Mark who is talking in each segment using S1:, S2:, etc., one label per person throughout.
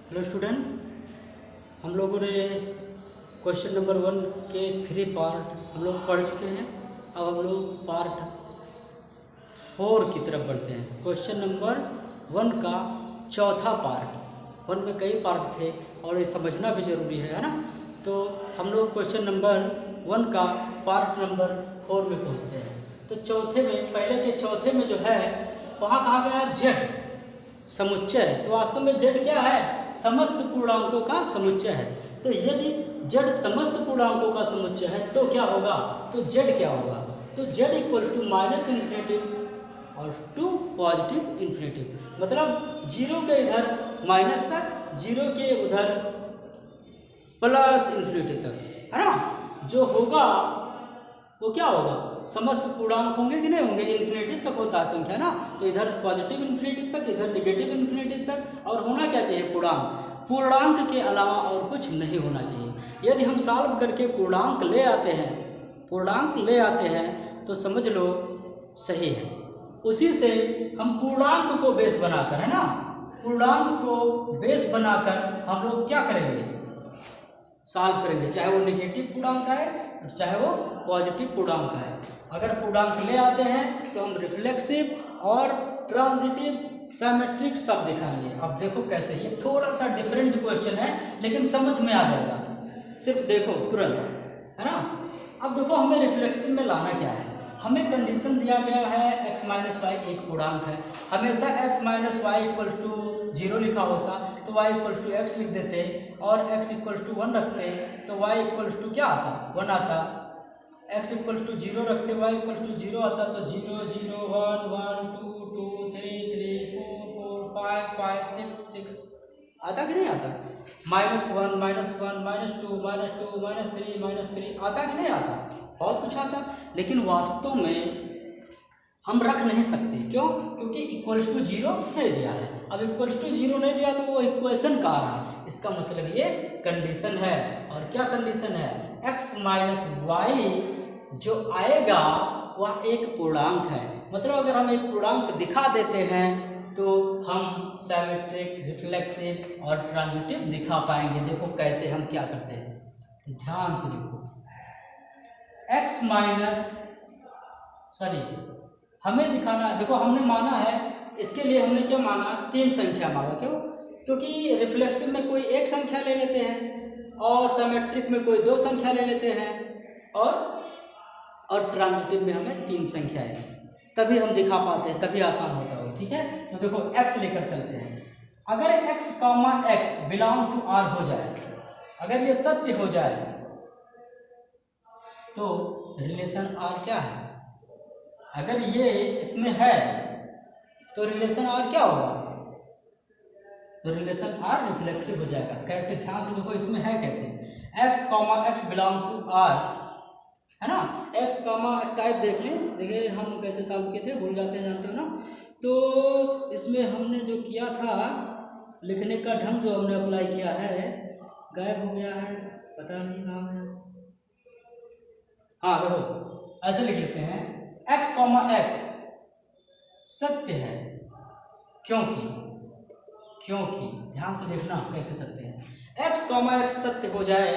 S1: Hello student, हम लोगों ने क्वेश्चन नंबर 1 के 3 पार्ट हम लोग पढ़ चुके हैं। अब हम लोग पार्ट 4 की तरफ बढ़ते हैं। क्वेश्चन नंबर 1 का चौथा पार्ट। 1 में कई पार्ट थे और ये समझना भी ज़रूरी है ना। तो हम लोग क्वेश्चन नंबर 1 का पार्ट नंबर 4 में पहुँचते हैं। तो चौथे में, पहले के चौथे में जो है वहाँ कहा गया जेड समुच्चय। तो वास्तव में जेड क्या है? समस्त पूर्णांकों का समुच्चय है। तो यदि जेड समस्त पूर्णांकों का समुच्चय है तो क्या होगा? तो जेड क्या होगा? तो Z equal to minus infinitive और टू पॉजिटिव इन्फिनेटिव, मतलब जीरो के इधर माइनस तक, जीरो के उधर प्लस इन्फिनेटिव तक, है ना। जो होगा वो क्या होगा? समस्त पूर्णांक होंगे कि नहीं होंगे? इन्फिनेटिव तक होता है संख्या ना। तो इधर पॉजिटिव इन्फिनेटिव तक, इधर नेगेटिव इन्फिनेटिव तक। और होना क्या चाहिए? पूर्णांक। पूर्णांक के अलावा और कुछ नहीं होना चाहिए। यदि हम सॉल्व करके पूर्णांक ले आते हैं, पूर्णांक ले आते हैं तो समझ लो सही है। उसी से हम पूर्णांक को बेस बनाकर, है ना, पूर्णांक को बेस बनाकर हम लोग क्या करेंगे? सॉल्व करेंगे, चाहे वो नेगेटिव पूर्णांक आए और चाहे वो पॉजिटिव पूर्णांक आए। अगर पूर्णांक ले आते हैं तो हम रिफ्लेक्सिव और ट्रांजिटिव सिमेट्रिक सब दिखाएंगे। अब देखो कैसे, ये थोड़ा सा डिफरेंट क्वेश्चन है लेकिन समझ में आ जाएगा, सिर्फ देखो तुरंत, है ना। अब देखो हमें रिफ्लेक्सिव में लाना क्या है। हमें कंडीशन दिया गया है x माइनस वाई एक पूर्णांक है। हमेशा x minus y equal to 0 लिखा होता तो y इक्वल टू एक्स लिख देते, और x इक्वल टू 1 रखते तो y इक्वल टू क्या आता? 1 आता। x इक्वल टू 0 रखते, y इक्वल टू 0 आता, तो 0 0 1 1 2 2 3 3 4 4 5 5 6 6 आता कि नहीं आता? -1 -1 -2 -2 -3 आता कि नहीं आता? बहुत कुछ आता। लेकिन वास्तव में हम रख नहीं सकते। क्यों? क्योंकि इक्वल्स टू 0 नहीं दिया है। अब इक्वल्स टू 0 नहीं दिया तो वो इक्वेशन कहाँ रहा? इसका मतलब ये कंडीशन है। और क्या कंडीशन है? x माइनस वाई जो आएगा वह एक पूर्णांक है। मतलब अगर हम एक पूर्णांक दिखा देते हैं तो हम सिमेट्रिक, रिफ्लेक्सिव और ट्रांजिटिव दिखा पाएंगे। देखो कैसे हम क्या करते हैं, ध्यान से देखो। x माइनस हमें दिखाना, देखो हमने माना है, इसके लिए हमने क्या माना? 3 संख्या मांगा। क्यों? क्योंकि रिफ्लेक्सिव में कोई एक संख्या ले लेते हैं और सिमेट्रिक में कोई 2 संख्या ले लेते हैं, और ट्रांजिटिव में हमें 3 संख्याएं, तभी हम दिखा पाते हैं, तभी आसान होता है। ठीक है, तो देखो x लेकर चलते हैं। अगर x comma x belong to r हो जाए, अगर ये सत्य हो जाए तो रिलेशन r क्या है? अगर ये इसमें है तो रिलेशन r क्या होगा? तो रिलेशन r रिफ्लेक्सिव हो जाएगा। कैसे? ध्यान से देखो, इसमें है कैसे? x comma x belong to r, है ना। x कॉमा टाइप देख लें, देखिए हम कैसे सॉल्व किए थे, भूल जाते हैं, जानते हो ना। तो इसमें हमने जो किया था, लिखने का ढंग जो हमने अप्लाई किया है गायब हो गया है, पता नहीं कहाँ है। हाँ देखो ऐसे लिख लेते हैं, x कॉमा x सत्य है क्योंकि ध्यान से देखना कैसे सत्य है। x कॉमा x सत्य हो जाए,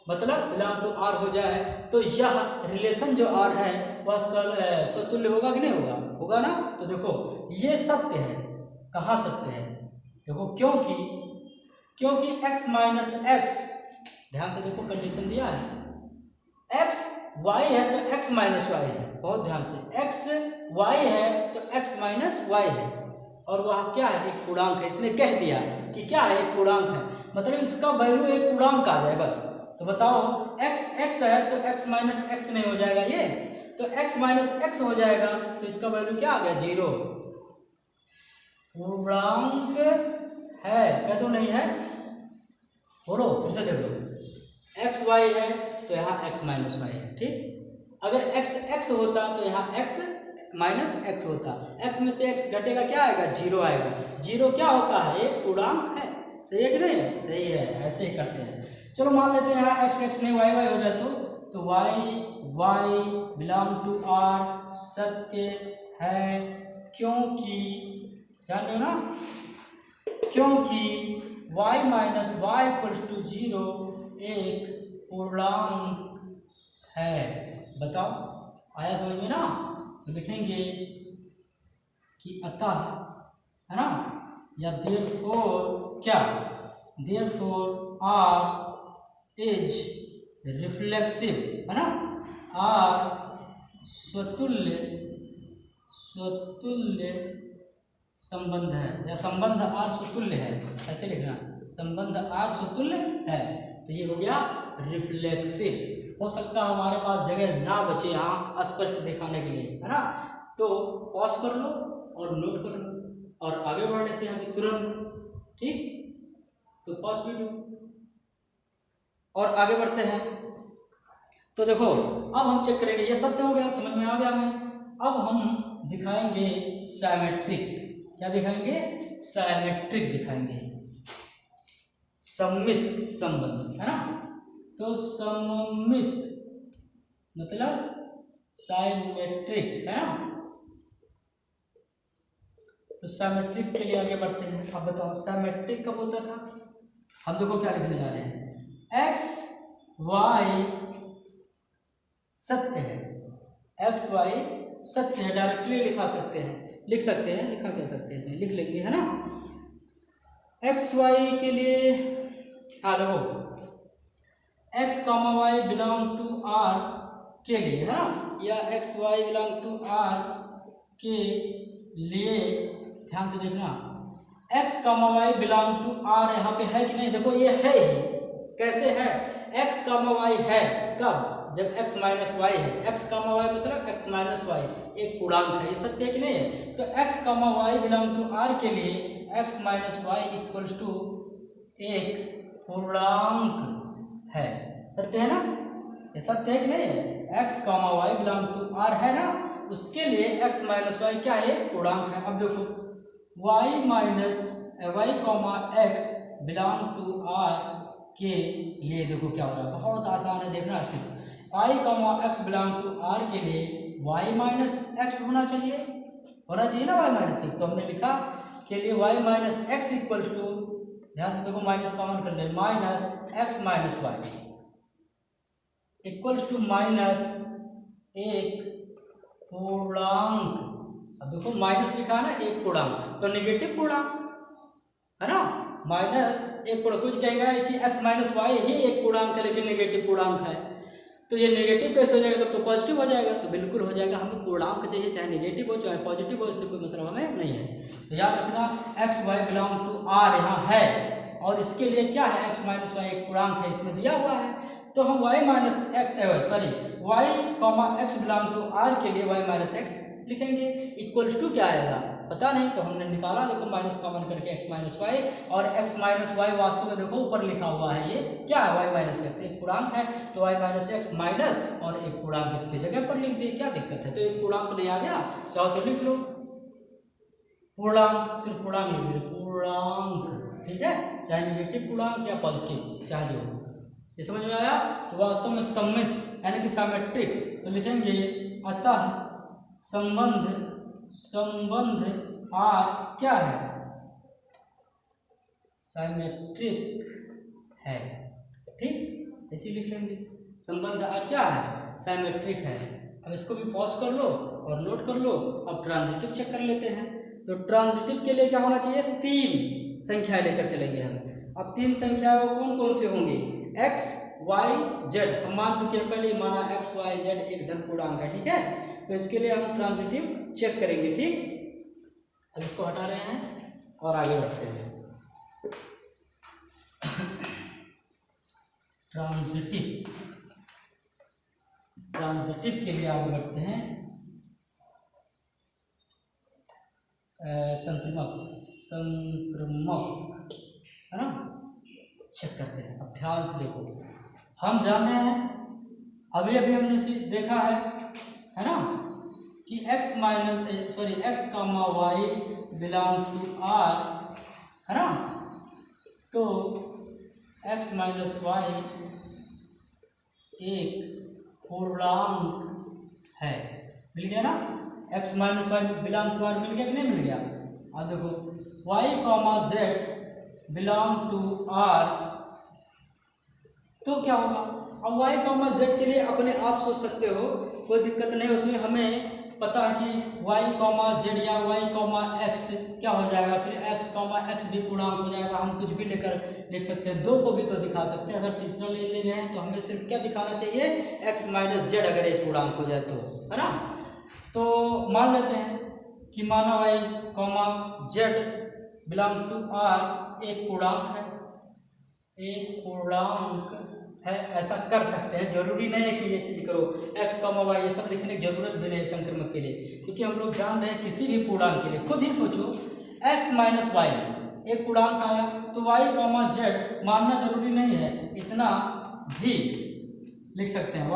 S1: मतलब बिलोंग टू r हो जाए, तो यह रिलेशन जो r है वह स्वतुल्य होगा कि नहीं होगा? होगा ना। तो देखो ये सत्य है। कहाँ सत्य है? देखो क्योंकि x माइनस x, ध्यान से देखो कंडीशन दिया है, x y है तो x माइनस वाई है। बहुत ध्यान से, x y है तो x माइनस वाई है, और वह क्या है? एक पूर्णांक है। इसने कह दिया कि क्या है? एक पूर्णांक है, मतलब इसका वैल्यू एक पूर्णांक आ जाए बस। तो बताओ x है तो x माइनस x नहीं हो जाएगा ये? तो x माइनस x हो जाएगा तो इसका वैल्यू क्या आ गया? 0। पूर्णांक है, क्या तो नहीं है? बोलो फिर से देख लो, x y है तो यहाँ x माइनस वाई है। ठीक, अगर x होता तो यहाँ x माइनस x होता। x में से x घटेगा, क्या आएगा? 0 आएगा। 0 क्या होता है? एक पूर्णांक है। सही है कि नहीं है? सही है। ऐसे ही करते हैं। चलो मान लेते हैं यहाँ x नहीं y हो जाए तो y बिलोंग टू r सत्य है क्योंकि, जान लो ना, क्योंकि y minus y equals to 0 एक पूर्णांक है। बताओ आया समझ में ना? तो लिखेंगे कि अतः, है ना, या देयरफॉर, क्या, देयरफॉर आर इज रिफ्लेक्सिव, है ना, आर स्वतुल्य संबंध है, या संबंध आर स्वतुल्य है, ऐसे लिखना, संबंध आर स्वतुल्य है। तो ये हो गया रिफ्लेक्सिव। हो सकता है हमारे पास जगह ना बचे यहाँ स्पष्ट दिखाने के लिए, है ना, तो पॉज कर लो और नोट कर लो और आगे बढ़ लेते हैं अभी तुरंत। ठीक, तो पॉज वीडियो और आगे बढ़ते हैं। तो देखो अब हम चेक करेंगे, ये सत्य हो गया, समझ में आ गया हमें। अब हम दिखाएंगे साइमेट्रिक। क्या दिखाएंगे? साइमेट्रिक दिखाएंगे, सममित संबंध, है ना। तो सममित मतलब साइमेट्रिक, है ना। तो साइमेट्रिक के लिए आगे बढ़ते हैं। अब बताओ साइमेट्रिक कब होता था? हम देखो क्या लिखने जा रहे हैं, एक्स वाई सत्य है, एक्स वाई सत्य है, डायरेक्टली लिखा सकते हैं, लिख सकते हैं, लिखा कह सकते हैं, इसमें लिख लेंगे, है ना। एक्स वाई के लिए हाँ देखो, x comma y belong to R के लिए, है ना, या x y belong to R के लिए ध्यान से देखना, x comma y belong to R यहाँ पे है कि नहीं? देखो ये है ही। कैसे है? एक्स कॉमा वाई है कब? जब x माइनस वाई है। x कॉमा वाई मतलब x माइनस वाई एक पूर्णांक है, ये सत्य है कि नहीं है? तो x comma y belong to r के लिए x minus y equals to एक पूर्णांक है। सत्य है ना? ये सत्य है कि नहीं है? x comma y belong to r है ना, उसके लिए x माइनस वाई क्या है? पूर्णांक है। अब देखो y minus y comma x belong to r के लिए देखो क्या हो रहा है, बहुत आसान है, देखना सिर्फ i comma x belong to r के लिए y माइनस एक्स होना चाहिए ना, y माइनस एक्स। तो हमने लिखा के लिए y minus x equal to, ध्यान से देखो माइनस कॉमन कर ले, minus x minus y equals to minus एक पूर्णांक। अब देखो माइनस लिखा है ना, एक पूर्णांक, तो निगेटिव पूर्णांक, है ना, माइनस एक पूर्णांक। कुछ कहेगा कि x माइनस वाई ही एक पूर्णांक है लेकिन निगेटिव पूर्णांक है, तो ये नेगेटिव कैसे हो जाएगा? तब तो पॉजिटिव हो जाएगा। तो बिल्कुल हो जाएगा, हमें पूर्णांक चाहिए, चाहे नेगेटिव हो चाहे पॉजिटिव हो, इससे कोई मतलब हमें नहीं है। तो याद रखना x y belong to R यहाँ है, और इसके लिए क्या है? एक्स माइनस वाई एक पूर्णांक है, इसमें दिया हुआ है। तो हम y minus x y comma x belong to R के लिए वाई माइनस एक्स लिखेंगे। इक्वल्स टू क्या आएगा पता नहीं, तो हमने निकाला, देखो माइनस कॉमन करके एक्स माइनस वाई, और एक्स माइनस वाई वास्तव में देखो ऊपर लिखा हुआ है, ये क्या है? वाई माइनस एक्स, एक पूर्णांक है, तो वाई माइनस एक्स माइनस और एक पूर्णांक इसकी जगह पर लिख दिए, क्या दिक्कत है? तो एक पूर्णांक नहीं आ गया, चाहो तो लिख लो पूर्णांक, सिर्फ पूर्णांक लिख दे, पूर्णांक, ठीक है, चाहे निगेटिव पूर्णांक या पॉजिटिव, चाहे जो। ये समझ में आया? तो वास्तव में सममित यानी कि साइमेट्रिक, तो लिखेंगे अतः संबंध आर क्या है? साइमेट्रिक है। ठीक, ऐसे लिख लेंगे, संबंध आर क्या है? साइमेट्रिक है। अब इसको भी पॉज कर लो और नोट कर लो। अब ट्रांजिटिव चेक कर लेते हैं। तो ट्रांजिटिव के लिए क्या होना चाहिए? 3 संख्याएं लेकर चलेंगे हम। अब 3 संख्याएं कौन कौन से होंगे? x y z, हम मान चुके हैं पहले, माना x y z एक धन पूर्णांक है, ठीक है। तो इसके लिए हम ट्रांजिटिव चेक करेंगे, ठीक। अब इसको हटा रहे हैं और आगे बढ़ते हैं। ट्रांजिटिव के लिए आगे बढ़ते हैं। संक्रमक है ना, चेक करते हैं। अब ध्यान से देखो, हम जान रहे हैं, अभी हमने देखा है ना, कि x comma y belong to R, है ना। तो x माइनस वाई एक पूर्णांक है, मिल गया ना। x minus y belong to R मिल गया कि नहीं मिल गया? अब देखो y comma z belong to R, तो क्या होगा। अब वाई कॉमा जेड के लिए अपने आप सोच सकते हो, कोई दिक्कत नहीं उसमें। हमें पता है कि वाई कॉमा जेड या वाई कॉमा एक्स क्या हो जाएगा, फिर एक्स कॉमा एक्स भी पूर्णांक हो जाएगा। हम कुछ भी लेकर लिख सकते हैं, दो को भी तो दिखा सकते हैं। अगर तीसरा ले रहे हैं तो हमें सिर्फ क्या दिखाना चाहिए, एक्स माइनस जेड, अगर एक पूर्णांक हो जाए तो, है ना। तो मान लेते हैं कि माना y comma Z belong to R एक पूर्णांक है, एक पूर्णांक है, ऐसा कर सकते हैं। जरूरी नहीं है कि ये चीज़ करो, एक्स कॉमा वाई ये सब लिखने की जरूरत भी नहीं संक्रमक के लिए, क्योंकि हम लोग जान रहे हैं किसी भी पूर्णांक के लिए। खुद ही सोचो, एक्स माइनस वाई एक पूर्णांक आया तो वाई कॉमा जेड मानना जरूरी नहीं है, इतना भी लिख सकते हैं।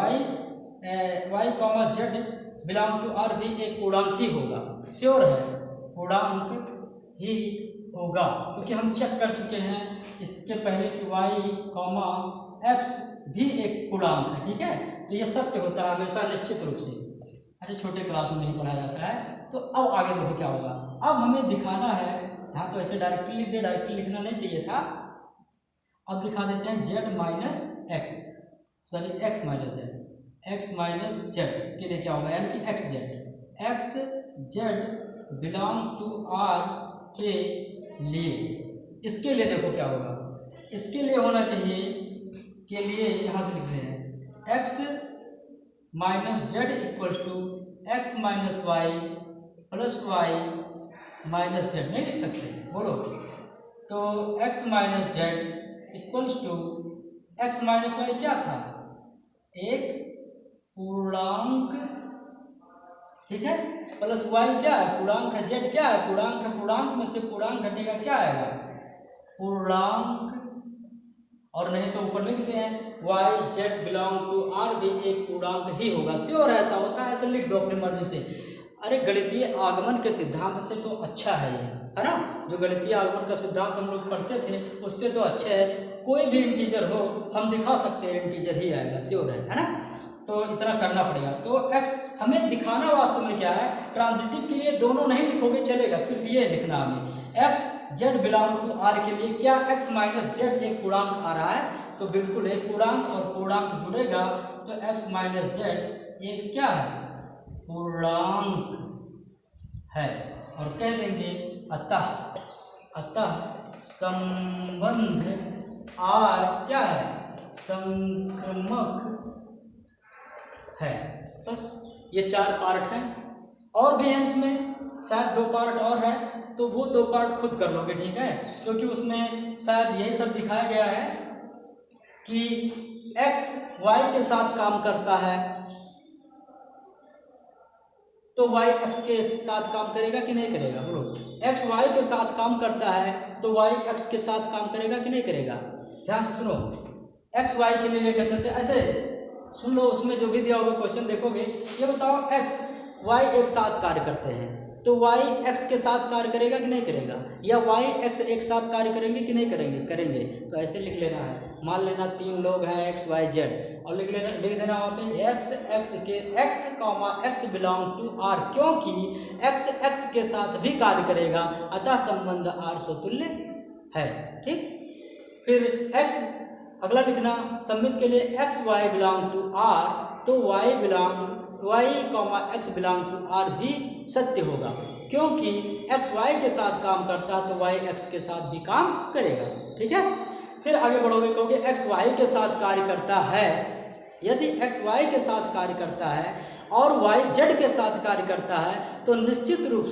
S1: Y comma Z belong to R भी एक पूर्णांक ही होगा, श्योर है पूर्णांक ही होगा, क्योंकि हम चेक कर चुके हैं इसके पहले कि वाई कॉमा एक्स भी एक पूर्णांक है, ठीक है। तो ये सत्य होता है हमेशा निश्चित रूप से। अरे छोटे क्लास में नहीं पढ़ाया जाता है। तो अब आगे देखो क्या होगा। अब हमें दिखाना है, यहाँ तो ऐसे डायरेक्टली लिख दे, डायरेक्टली लिखना नहीं चाहिए था। अब दिखा देते हैं Z minus x, sorry x minus Z, x minus Z के लिए क्या होगा, यानी कि x Z, x Z belong to R के लिए। इसके लिए देखो क्या होगा, इसके लिए होना चाहिए के लिए यहाँ से लिख रहे हैं x minus Z equals to x minus y plus y minus Z, नहीं लिख सकते, बोलो। तो x minus Z equals to x minus y क्या था, एक पूर्णांक, ठीक है, प्लस वाई क्या है, पूर्णांक है, जेड क्या है, पूर्णांक है, पूर्णांक में से पूर्णांक घटेगा क्या आएगा, पूर्णांक, और नहीं तो ऊपर लिखते हैं y Z belong to R भी एक पूर्णांक ही होगा, श्योर ऐसा होता है, ऐसे लिख दो अपनी मर्जी से। अरे गणितीय आगमन के सिद्धांत से तो अच्छा है ये, है ना। जो गणितीय आगमन का सिद्धांत हम लोग पढ़ते थे उससे तो अच्छा है, कोई भी इंटीजर हो हम दिखा सकते हैं इंटीजर ही आएगा, श्योर है ना। तो इतना करना पड़ेगा। तो x हमें दिखाना वास्तव में क्या है, ट्रांजिटिव के लिए दोनों नहीं लिखोगे चलेगा, सिर्फ ये लिखना हमें x Z belong to R के लिए क्या एक्स माइनस जेड एक पूर्णांक आ रहा है, तो बिल्कुल एक पूर्णांक और पूर्णांक जुड़ेगा तो एक्स माइनस जेड एक क्या है, पूर्णांक है। और कह देंगे अतः संबंध आर क्या है, संक्रमक है। बस ये 4 पार्ट हैं, और भी हैं इसमें, शायद 2 पार्ट और है, तो वो 2 पार्ट खुद कर लोगे, ठीक है, क्योंकि उसमें शायद यही सब दिखाया गया है कि x y के साथ काम करता है तो y x के साथ काम करेगा कि नहीं करेगा, बोलो। x y के साथ काम करता है तो y x के साथ काम करेगा कि नहीं करेगा। ध्यान से सुनो, x y के लिए लेकर चलते, ऐसे सुन लो, उसमें जो भी दिया होगा क्वेश्चन देखोगे, ये बताओ x y एक साथ कार्य करते हैं तो y x के साथ कार्य करेगा कि नहीं करेगा, या y x एक साथ कार्य करेंगे कि नहीं करेंगे, करेंगे। तो ऐसे लिख लेना है, मान लेना 3 लोग हैं x y z, और लिख देना वहाँ पे x comma x belong to r, क्योंकि x x के साथ भी कार्य करेगा, अतः संबंध r स्वतुल्य है, ठीक। फिर x अगला लिखना सम्मित के लिए x y belong to R, तो y comma x belong to R भी सत्य होगा, क्योंकि एक्स वाई के साथ काम करता है तो वाई एक्स के साथ भी काम करेगा, ठीक है। फिर आगे बढ़ोगे, कहोगे एक्स वाई के साथ कार्य करता है, यदि एक्स वाई के साथ कार्य करता है और वाई जेड के साथ कार्य करता है तो निश्चित रूप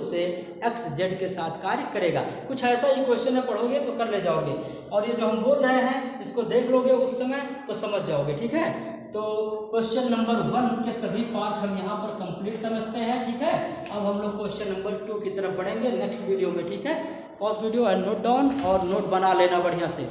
S1: से एक्स जेड के साथ कार्य करेगा। कुछ ऐसा ही क्वेश्चन है, पढ़ोगे तो कर ले जाओगे, और ये जो हम बोल रहे हैं इसको देख लोगे उस समय तो समझ जाओगे, ठीक है। तो क्वेश्चन नंबर 1 के सभी पार्ट हम यहाँ पर कंप्लीट समझते हैं, ठीक है। अब हम लोग क्वेश्चन नंबर 2 की तरफ बढ़ेंगे नेक्स्ट वीडियो में, ठीक है। Pause video and note down, और नोट बना लेना बढ़िया से।